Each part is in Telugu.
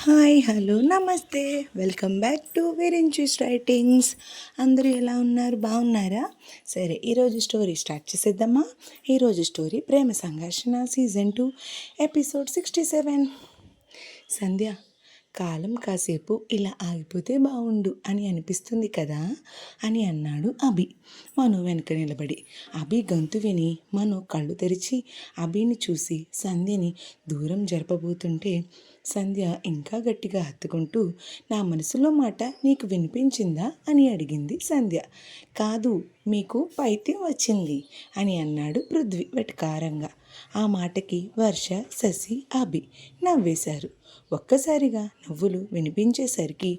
హాయ్ హలో నమస్తే, వెల్కమ్ బ్యాక్ టు విరించూస్ రైటింగ్స్. అందరూ ఎలా ఉన్నారు? బాగున్నారా? సరే, ఈరోజు స్టోరీ స్టార్ట్ చేసేద్దామా? ఈరోజు స్టోరీ ప్రేమ సంఘర్షణ సీజన్ 2 ఎపిసోడ్ 67. సంధ్య, కాలం కాసేపు ఇలా ఆగిపోతే బాగుండు అని అనిపిస్తుంది కదా అని అన్నాడు అభి మను వెనక నిలబడి. అభి గొంతు విని మను కళ్ళు తెరిచి అభిని చూసి సంధ్యని దూరం జరపబోతుంటే సంధ్య ఇంకా గట్టిగా హత్తుకుంటూ, నా మనసులో మాట నీకు వినిపించిందా అని అడిగింది సంధ్య. కాదు, మీకు పైత్యం వచ్చింది అని అన్నాడు పృథ్వీ వెటకారంగా. ఆ మాటకి వర్ష, శశి, అభి నవ్వేశారు. ఒక్కసారిగా నవ్వులు వినిపించేసరికి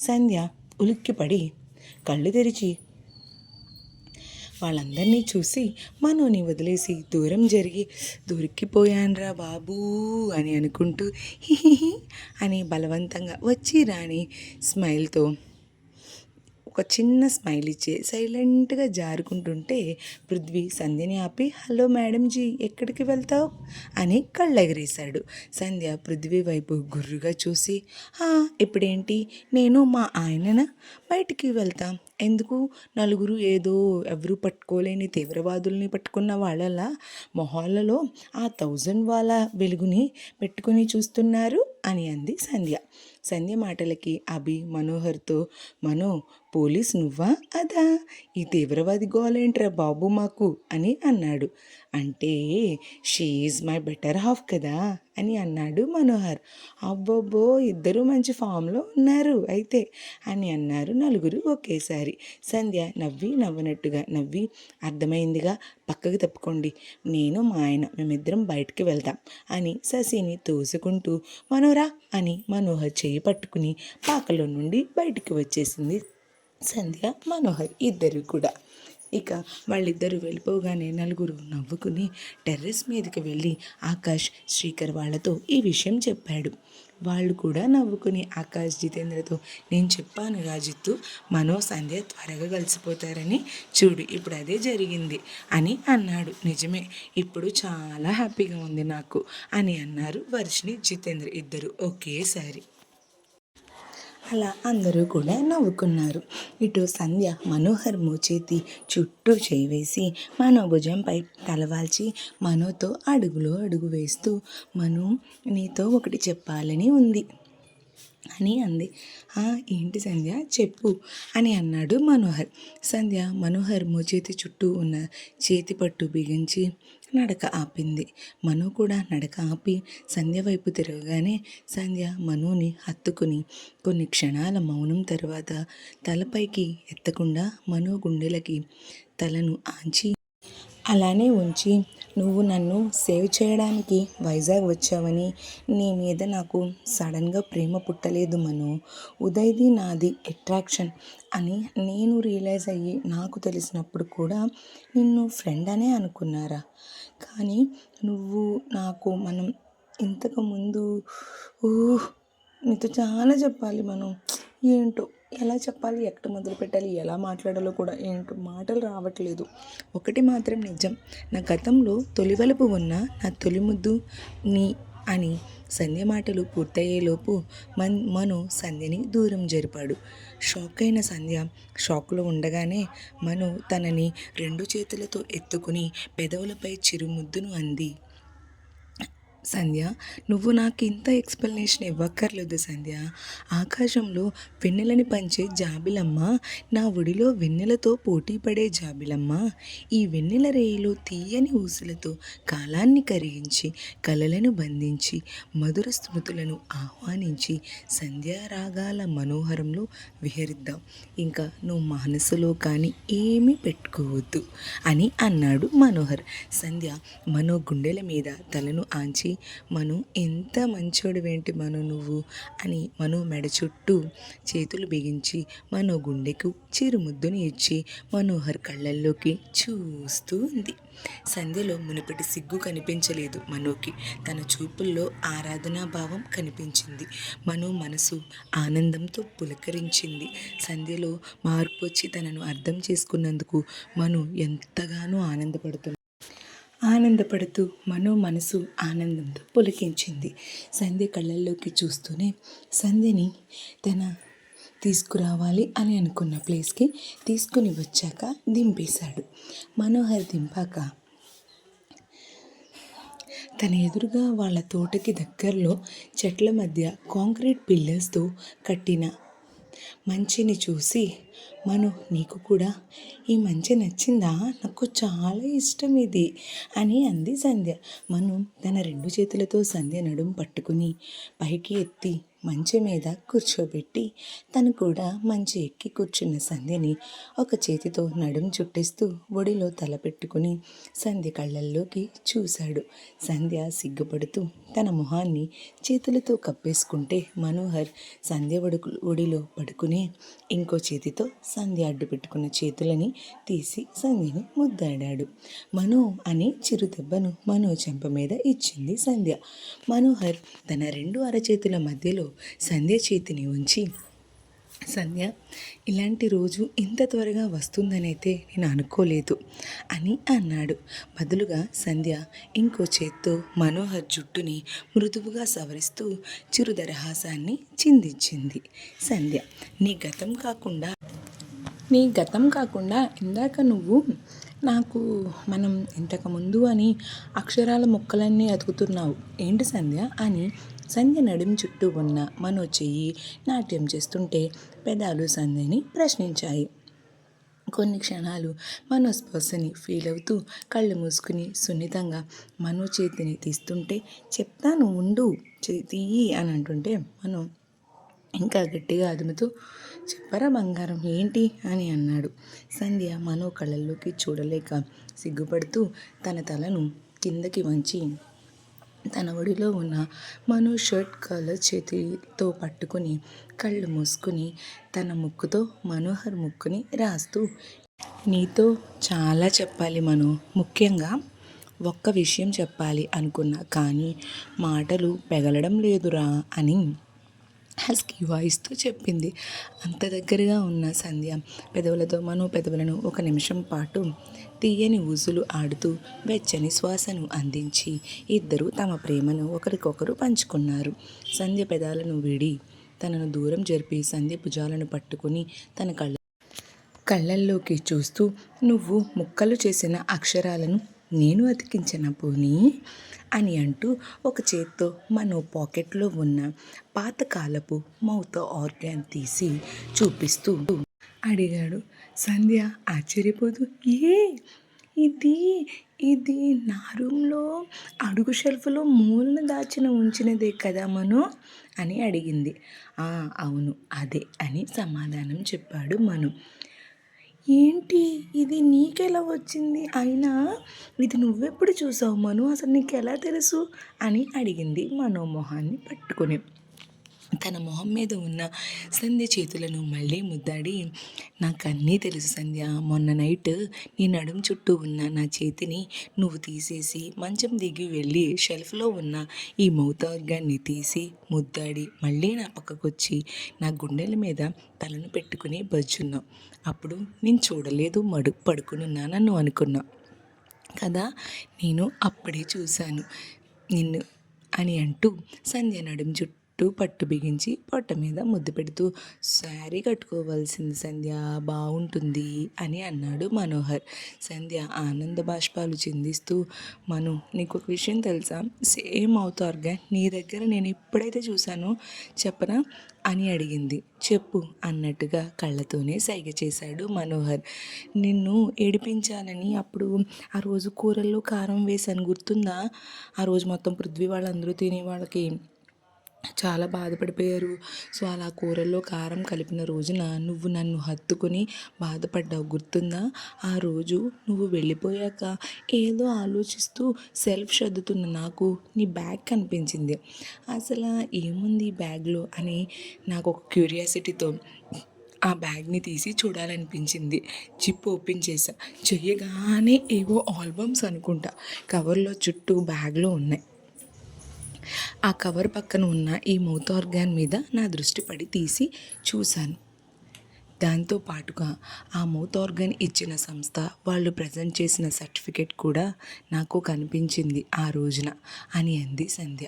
సంధ్య ఉలిక్కిపడి కళ్ళు తెరిచి వాళ్ళందరినీ చూసి మనోని వదిలేసి దూరం జరిగి, దొరికిపోయాన్రా బాబూ అని అనుకుంటూ హిహిహి అని బలవంతంగా వచ్చి రాని స్మైల్తో ఒక చిన్న స్మైల్ ఇచ్చి సైలెంట్గా జారుకుంటుంటే పృథ్వీ సంధ్యని ఆపి, హలో మేడం జీ, ఎక్కడికి వెళ్తావు అని కళ్ళెగరేశాడు. సంధ్య పృథ్వీ వైపు గుర్రుగా చూసి, ఇప్పుడేంటి, నేను మా ఆయనన బయటికి వెళ్తాం. ఎందుకు? నలుగురు ఏదో ఎవరు పట్టుకోలేని తీవ్రవాదుల్ని పట్టుకున్న వాళ్ళలా మొహాలలో ఆ 1000 వాళ్ళ వెలుగుని పెట్టుకుని చూస్తున్నారు అని అంది సంధ్య. సంధ్య మాటలకి అభి మనోహర్తో, మనో, పోలీస్ నువ్వా? అదా, ఈ తీవ్రవాది గోలేంట్రా బాబు మాకు అని అన్నాడు. అంటే షీఈజ్ మై బెటర్ హాఫ్ కదా అని అన్నాడు మనోహర్. అబ్బోబ్బో, ఇద్దరు మంచి ఫామ్లో ఉన్నారు అయితే అని అన్నారు నలుగురు ఒకేసారి. సంధ్య నవ్వనట్టుగా నవ్వి, అర్థమైందిగా, పక్కకి తప్పుకోండి, నేను మా ఆయన మేమిద్దరం బయటికి వెళ్తాం అని శశిని తోసుకుంటూ మనోరా అని మనోహర్ చేయి పట్టుకుని పాకలో నుండి బయటికి వచ్చేసింది సంధ్య, మనోహర్ ఇద్దరు కూడా. ఇక వాళ్ళిద్దరూ వెళ్ళిపోగానే నలుగురు నవ్వుకుని టెర్రస్ మీదకి వెళ్ళి ఆకాష్, శ్రీకర్ వాళ్ళతో ఈ విషయం చెప్పాడు. వాళ్ళు కూడా నవ్వుకుని ఆకాష్, జితేంద్రతో, నేను చెప్పాను రాజిత్తు, మనో సంధ్య త్వరగా కలిసిపోతారని, చూడు ఇప్పుడు అదే జరిగింది అని అన్నాడు. నిజమే, ఇప్పుడు చాలా హ్యాపీగా ఉంది నాకు అని అన్నారు వర్షిని, జితేంద్ర ఇద్దరు ఒకేసారి. అలా అందరూ కూడా నవ్వుకున్నారు. ఇటు సంధ్య మనోహర్ మోచేతి చుట్టూ చేవేసి మనో భుజంపై తలవాల్చి మనోతో అడుగులో అడుగు వేస్తూ, మను, నీతో ఒకటి చెప్పాలని ఉంది అని అంది. ఏంటి సంధ్య, చెప్పు అని అన్నాడు మనోహర్. సంధ్య మనోహర్ మోచేతి చుట్టూ ఉన్న చేతి పట్టు బిగించి నడక ఆపింది. మను కూడా నడక ఆపి సంధ్య వైపు తిరగగానే సంధ్య మనుని హత్తుకుని కొన్ని క్షణాల మౌనం తర్వాత తలపైకి ఎత్తకుండా మను గుండెలకి తలను ఆంచి అలానే ఉంచి, నువ్వు నన్ను సేవ్ చేయడానికి వైజాగ్ వచ్చావని, నీ మీద నాకు సడన్గా ప్రేమ పుట్టలేదు మను, ఉదయ్ది నాది అట్రాక్షన్ అని నేను రియలైజ్ అయ్యి నాకు తెలిసినప్పుడు కూడా నిన్ను ఫ్రెండ్ అనే అనుకున్నారా? కానీ నువ్వు నాకు మనం ఇంతకుముందు నీతో చాలా చెప్పాలి మనం, ఏంటో ఎలా చెప్పాలి, ఎక్కడ మొదలు పెట్టాలి, ఎలా మాట్లాడాలో కూడా ఏంటో మాటలు రావట్లేదు. ఒకటి మాత్రం నిజం, నా గతంలో తొలివలుపు ఉన్న నా తొలి ముద్దు నీ అని సంధ్య మాటలు పూర్తయ్యేలోపు మను సంధ్యని దూరం జరిపాడు. షాక్ అయిన సంధ్య షాక్లో ఉండగానే మను తనని 2 చేతులతో ఎత్తుకుని పెదవులపై చిరుముద్దును అంది. సంధ్య, నువ్వు నాకు ఇంత ఎక్స్ప్లెనేషన్ ఇవ్వక్కర్లేదు సంధ్య. ఆకాశంలో వెన్నెలని పంచే జాబిలమ్మ, నా ఒడిలో వెన్నెలతో పోటీ పడే జాబిలమ్మ, ఈ వెన్నెల రేయిలో తీయని ఊసులతో కాలాన్ని కరిగించి కలలను బంధించి మధుర స్మృతులను ఆహ్వానించి సంధ్యారాగాల మనోహరంలో విహరిద్దాం. ఇంకా నువ్వు మనసులో కానీ ఏమీ పెట్టుకోవద్దు అని అన్నాడు మనోహర్. సంధ్య మనో గుండెల మీద తలను ఆంచి, మను, ఎంత మంచోడివేంటి మను నువ్వు అని మను మెడ చుట్టూ చేతులు బిగించి మనో గుండెకు చిరుముద్దుని ఇచ్చి మనోహర్ కళ్ళల్లోకి చూస్తూ ఉంది. సంధ్యలో మునుపటి సిగ్గు కనిపించలేదు మనోకి. తన చూపుల్లో ఆరాధనా భావం కనిపించింది. మను మనసు ఆనందంతో పులకరించింది. సంధ్యలో మార్పు వచ్చి తనను అర్థం చేసుకున్నందుకు మను ఎంతగానో ఆనందపడుతుంది. ఆ ఆనందపడుతూ మనసు ఆనందంతో పులకించింది. సంధ్య కళ్ళల్లోకి చూస్తూనే సంధ్యని తన తీసుకురావాలి అని అనుకున్న ప్లేస్కి తీసుకుని వచ్చాక దింపేశాడు. మనోహర్ దింపాక తన ఎదురుగా వాళ్ళ తోటకి దగ్గరలో చెట్ల మధ్య కాంక్రీట్ పిల్లర్స్తో కట్టిన మంచిని చూసి, నీకు కూడా ఈ మంచి నచ్చిందా? నాకు చాలా ఇష్టం ఇది అని అంది సంధ్య. తన 2 చేతులతో సంధ్య నడుం పట్టుకుని పైకి ఎత్తి మంచె మీద కూర్చోబెట్టి తను కూడా మంచి ఎక్కి కూర్చున్న సంధ్యని ఒక చేతితో నడుం చుట్టేస్తూ ఒడిలో తల పెట్టుకుని సంధ్య కళ్ళల్లోకి చూశాడు. సంధ్య సిగ్గుపడుతూ తన మొహాన్ని చేతులతో కప్పేసుకుంటే మనోహర్ సంధ్య ఒడిలో పడుకుని ఇంకో చేతితో సంధ్య అడ్డు పెట్టుకున్న చేతులని తీసి సంధ్యని ముద్దాడాడు. అని చిరుదెబ్బను చెంప మీద ఇచ్చింది సంధ్య. మనోహర్ తన 2 అరచేతుల మధ్యలో సంధ్య చేతిని ఉంచి, సంధ్య, ఇలాంటి రోజు ఇంత త్వరగా వస్తుందనైతే నేను అనుకోలేదు అని అన్నాడు. బదులుగా సంధ్య ఇంకో చేత్తో మనోహర్ జుట్టుని మృదువుగా సవరిస్తూ చిరుదరహాసాన్ని చిందించింది. సంధ్య, నీ గతం కాకుండా ఇందాక నువ్వు నాకు మనం ఇంతకుముందు అని అక్షరాల ముక్కలన్నీ అతుకుతున్నావు ఏంటి సంధ్య అని సంధ్య నడుం చుట్టూ ఉన్న చెయ్యి నాట్యం చేస్తుంటే పెదాలు సంధ్యని ప్రశ్నించాయి. కొన్ని క్షణాలు స్పర్శని ఫీల్ అవుతూ కళ్ళు మూసుకుని సున్నితంగా చేతిని తీస్తుంటే, చెప్తాను ఉండు తీయి అని అంటుంటే ఇంకా గట్టిగా అదుముతూ, చెప్పరా బంగారం ఏంటి అని అన్నాడు. సంధ్య కళ్ళల్లోకి చూడలేక సిగ్గుపడుతూ తన తలను కిందకి వంచి తన ఒడిలో ఉన్న షర్ట్ కాలర్ చేతితో పట్టుకుని కళ్ళు మూసుకుని తన ముక్కుతో మనోహర్ ముక్కుని రాస్తూ, నీతో చాలా చెప్పాలి ముఖ్యంగా ఒక్క విషయం చెప్పాలి అనుకున్నా కానీ మాటలు పెగలడం లేదురా అని హస్కీ వాయిస్తో చెప్పింది. అంత దగ్గరగా ఉన్న సంధ్య పెదవులతో పెదవులను 1 నిమిషం పాటు తీయని ఊసులు ఆడుతూ వెచ్చని శ్వాసను అందించి ఇద్దరూ తమ ప్రేమను ఒకరికొకరు పంచుకున్నారు. సంధ్య పెదాలను వీడి తనను దూరం జరిపి సంధ్య భుజాలను పట్టుకుని తన కళ్ళల్లోకి చూస్తూ, నువ్వు ముక్కలు చేసిన అక్షరాలను నేను అతికించిన పోనీ అని అంటూ ఒక చేత్తో పాకెట్లో ఉన్న పాతకాలపు మౌత్ ఆర్గాన్ తీసి చూపిస్తూ అడిగాడు. సంధ్య ఆశ్చర్యపోతూ, ఇది నా రూమ్లో అడుగు షెల్ఫ్లో మూలన ఉంచినదే కదా అని అడిగింది. అవును అదే అని సమాధానం చెప్పాడు ఏంటి ఇది నీకెలా వచ్చింది? అయినా ఇది నువ్వెప్పుడు చూసావు అసలు నీకు ఎలా తెలుసు అని అడిగింది మొహాన్ని పట్టుకుని. తన మొహం మీద ఉన్న సంధ్య చేతులను మళ్ళీ ముద్దాడి, నాకు అన్నీ తెలుసు సంధ్య, మొన్న నైట్ నీ నడుం చుట్టూ ఉన్న నా చేతిని నువ్వు తీసేసి మంచం దిగి వెళ్ళి షెల్ఫ్లో ఉన్న ఈ మౌత్ ఆర్గాన్ని తీసి ముద్దాడి మళ్ళీ నా పక్కకొచ్చి నా గుండెల మీద తలను పెట్టుకుని బజ్జున్నావు. అప్పుడు నేను చూడలేదు, పడుకునున్నాను అనుకున్నా కదా, నేను అప్పుడే చూశాను నిన్ను అని అంటూ సంధ్య నడుం చుట్టూ పట్టు బిగించి పొట్ట మీద ముద్దు పెడుతూ, శారీ కట్టుకోవాల్సింది సంధ్య, బాగుంటుంది అని అన్నాడు మనోహర్. సంధ్య ఆనంద బాష్పాలు చిందిస్తూ, నీకు ఒక విషయం తెలుసా, సేమ్ మౌత్ ఆర్గాన్ నీ దగ్గర నేను ఎప్పుడైతే చూశానో చెప్పనా అని అడిగింది. చెప్పు అన్నట్టుగా కళ్ళతోనే సైగ చేశాడు మనోహర్. నిన్ను ఏడిపించాలని అప్పుడు ఆ రోజు కూరల్లో కారం వేశాను గుర్తుందా? ఆ రోజు మొత్తం పృథ్వీ వాళ్ళందరూ తినే వాళ్ళకి చాలా బాధపడిపోయారు. సో అలా కూరల్లో కారం కలిపిన రోజున నువ్వు నన్ను హత్తుకుని బాధపడ్డావు గుర్తుందా? ఆ రోజు నువ్వు వెళ్ళిపోయాక ఏదో ఆలోచిస్తూ సెల్ఫ్ సర్దుతున్న నాకు నీ బ్యాగ్ కనిపించింది. అసలు ఏముంది ఈ బ్యాగ్లో అని నాకు ఒక క్యూరియాసిటీతో ఆ బ్యాగ్ని తీసి చూడాలనిపించింది. జిప్ ఓపెన్ చేశా. చెయ్యగానే ఏవో ఆల్బమ్స్ అనుకుంటా కవర్లో చుట్టూ బ్యాగ్లో ఉన్నాయి. ఆ కవర్ పక్కన ఉన్న ఈ మౌత్ ఆర్గాన్ మీద నా దృష్టి పడి తీసి చూశాను. దాంతో పాటుగా ఆ మౌత్ ఆర్గన్ ఇచ్చిన సంస్థ వాళ్ళు ప్రజెంట్ చేసిన సర్టిఫికెట్ కూడా నాకు కనిపించింది ఆ రోజున అని అంది సంధ్య.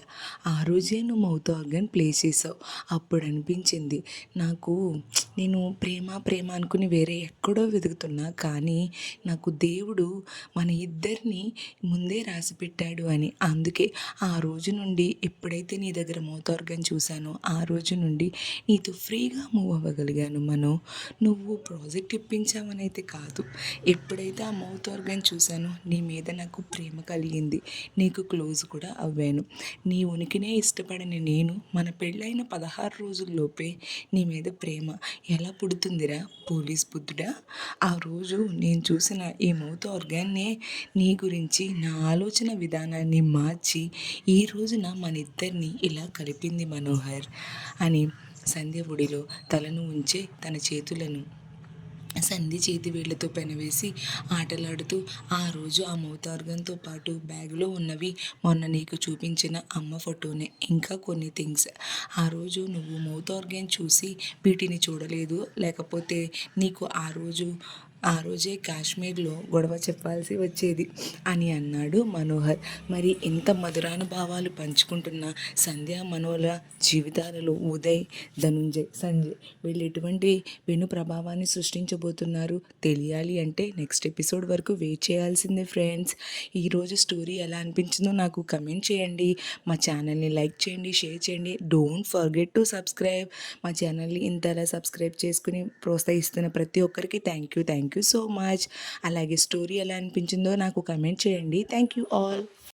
ఆ రోజే నువ్వు మౌత్ ఆర్గన్ ప్లే చేసావు. అప్పుడు అనిపించింది నాకు, నేను ప్రేమ ప్రేమ అనుకుని వేరే ఎక్కడో వెతుకుతున్నా, కానీ నాకు దేవుడు మన ఇద్దరిని ముందే రాసి పెట్టాడు అని. అందుకే ఆ రోజు నుండి ఎప్పుడైతే నీ దగ్గర మౌత్ ఆర్గన్ చూశానో ఆ రోజు నుండి నీతో ఫ్రీగా మూవ్ అవ్వగలిగాను మను. నువ్వు ప్రాజెక్ట్ ఇప్పించావని అయితే కాదు, ఎప్పుడైతే ఆ మౌత్ ఆర్గన్ చూశానో నీ మీద నాకు ప్రేమ కలిగింది, నీకు క్లోజ్ కూడా అవ్వాను. నీ ఉనికినే ఇష్టపడని నేను మన పెళ్ళైన 16 రోజుల్లోపే నీ మీద ప్రేమ ఎలా పుడుతుందిరా పోలీస్ బుద్ధుడా. ఆ రోజు నేను చూసిన ఈ మౌత్ ఆర్గాన్నే నీ గురించి నా ఆలోచన విధానాన్ని మార్చి ఈ రోజున మన ఇద్దరిని ఇలా కలిపింది మనోహర్ అని సంధ్య ఒడిలో తలను ఉంచే తన చేతులను సంధి చేతి వేళ్లతో పెనవేసి ఆటలాడుతూ, ఆ రోజు ఆ మౌత్ ఆర్గన్తో పాటు బ్యాగులో ఉన్నవి మొన్న నీకు చూపించిన అమ్మ ఫోటోనే, ఇంకా కొన్ని థింగ్స్. ఆ రోజు నువ్వు మౌత్ ఆర్గన్ చూసి వీటిని చూడలేదు, లేకపోతే నీకు ఆ రోజే కాశ్మీర్లో గొడవ చెప్పాల్సి వచ్చేది అని అన్నాడు మనోహర్. మరి ఇంత మధురానుభావాలు పంచుకుంటున్న సంధ్య మనోల జీవితాలలో ఉదయ్, ధనుంజయ్, సంజయ్ వీళ్ళు ఎటువంటి వెను ప్రభావాన్ని సృష్టించబోతున్నారు తెలియాలి అంటే నెక్స్ట్ ఎపిసోడ్ వరకు వెయిట్ చేయాల్సిందే ఫ్రెండ్స్. ఈరోజు స్టోరీ ఎలా అనిపించిందో నాకు కమెంట్ చేయండి. మా ఛానల్ని లైక్ చేయండి, షేర్ చేయండి. Don't forget to subscribe. మా ఛానల్ని ఇంతలా సబ్స్క్రైబ్ చేసుకుని ప్రోత్సహిస్తున్న ప్రతి ఒక్కరికి థ్యాంక్ యూ సో మచ్. అలాగే స్టోరీ ఎలా అనిపించిందో నాకు కమెంట్ చేయండి. Thank you all.